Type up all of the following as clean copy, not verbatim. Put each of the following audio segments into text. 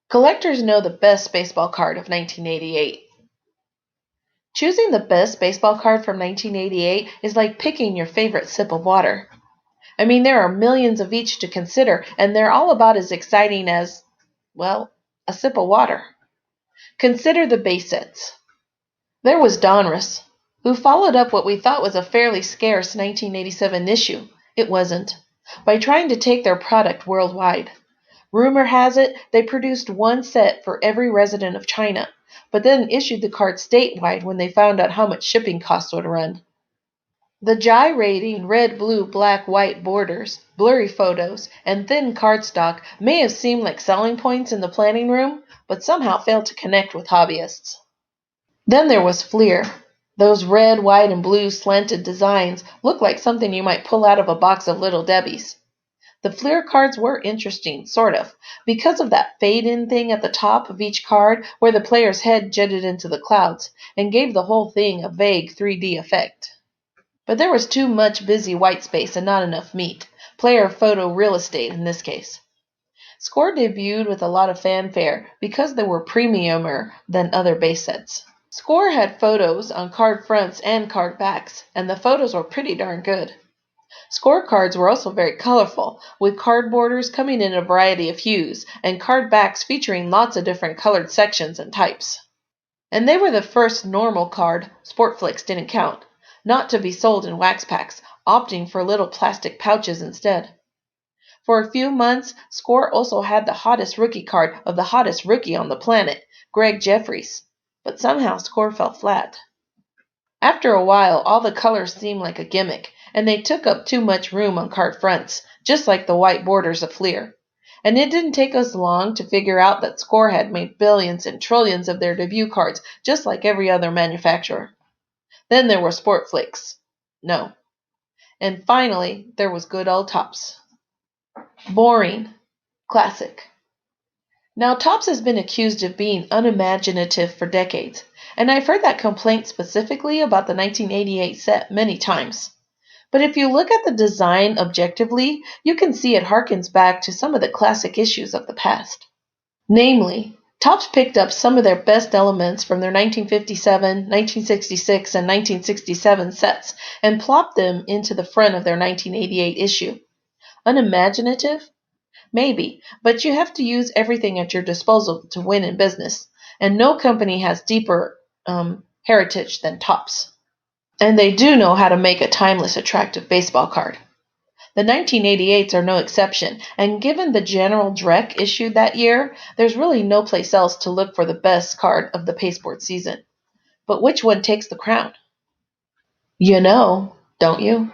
Collectors know the best baseball card of 1988. Choosing the best baseball card from 1988 is like picking your favorite sip of water. I mean, there are millions of each to consider, and they're all about as exciting as, well, a sip of water. Consider the base sets. There was Donruss, who followed up what we thought was a fairly scarce 1987 issue. It wasn't, by trying to take their product worldwide. Rumor has it they produced one set for every resident of China, but then issued the card statewide when they found out how much shipping costs would run. The gyrating red, blue, black, white borders, blurry photos, and thin cardstock may have seemed like selling points in the planning room, but somehow failed to connect with hobbyists. Then there was Flear. Those red, white, and blue slanted designs looked like something you might pull out of a box of Little Debbie's. The Flear cards were interesting, sort of, because of that fade-in thing at the top of each card where the player's head jutted into the clouds and gave the whole thing a vague 3D effect. But there was too much busy white space and not enough meat. Player photo real estate in this case. Score debuted with a lot of fanfare because they were premiumer than other base sets. Score had photos on card fronts and card backs, and the photos were pretty darn good. Score cards were also very colorful, with card borders coming in a variety of hues, and card backs featuring lots of different colored sections and types. And they were the first normal card, Sportflix didn't count, not to be sold in wax packs, opting for little plastic pouches instead. For a few months, Score also had the hottest rookie card of the hottest rookie on the planet, Greg Jeffries, but somehow Score fell flat. After a while, all the colors seemed like a gimmick, and they took up too much room on card fronts, just like the white borders of Flear. And it didn't take us long to figure out that Score had made billions and trillions of their debut cards, just like every other manufacturer. Then there were Sportflix. No. And finally, there was good old Topps. Boring. Classic. Now, Topps has been accused of being unimaginative for decades, and I've heard that complaint specifically about the 1988 set many times. But if you look at the design objectively, you can see it harkens back to some of the classic issues of the past. Namely, Topps picked up some of their best elements from their 1957, 1966, and 1967 sets and plopped them into the front of their 1988 issue. Unimaginative? Maybe, but you have to use everything at your disposal to win in business, and no company has deeper heritage than Topps. And they do know how to make a timeless, attractive baseball card. The 1988s are no exception, and given the general Drek issued that year, there's really no place else to look for the best card of the pasteboard season. But which one takes the crown? You know, don't you?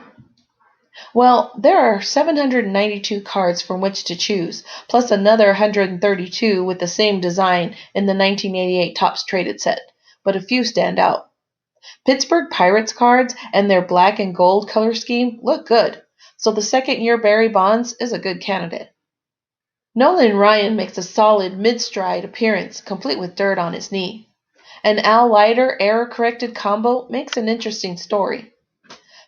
Well, there are 792 cards from which to choose, plus another 132 with the same design in the 1988 Topps traded set, but a few stand out. Pittsburgh Pirates cards and their black and gold color scheme look good, so the second-year Barry Bonds is a good candidate. Nolan Ryan makes a solid mid-stride appearance, complete with dirt on his knee. And Al Leiter error-corrected combo makes an interesting story.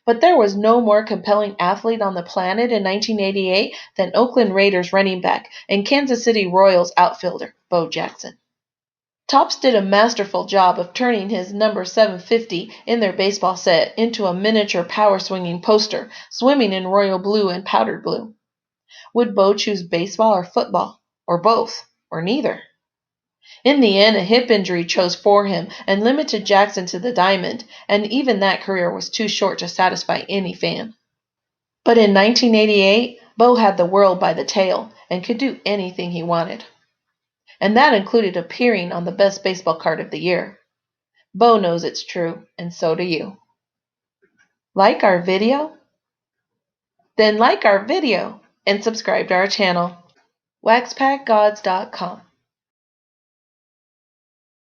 But there was no more compelling athlete on the planet in 1988 than Oakland Raiders running back and Kansas City Royals outfielder, Bo Jackson. Topps did a masterful job of turning his number 750 in their baseball set into a miniature power-swinging poster, swimming in royal blue and powdered blue. Would Bo choose baseball or football? Or both? Or neither? In the end, a hip injury chose for him and limited Jackson to the diamond, and even that career was too short to satisfy any fan. But in 1988, Bo had the world by the tail and could do anything he wanted. And that included appearing on the best baseball card of the year. Bo knows it's true, and so do you. Like our video? Then like our video and subscribe to our channel. waxpackgods.com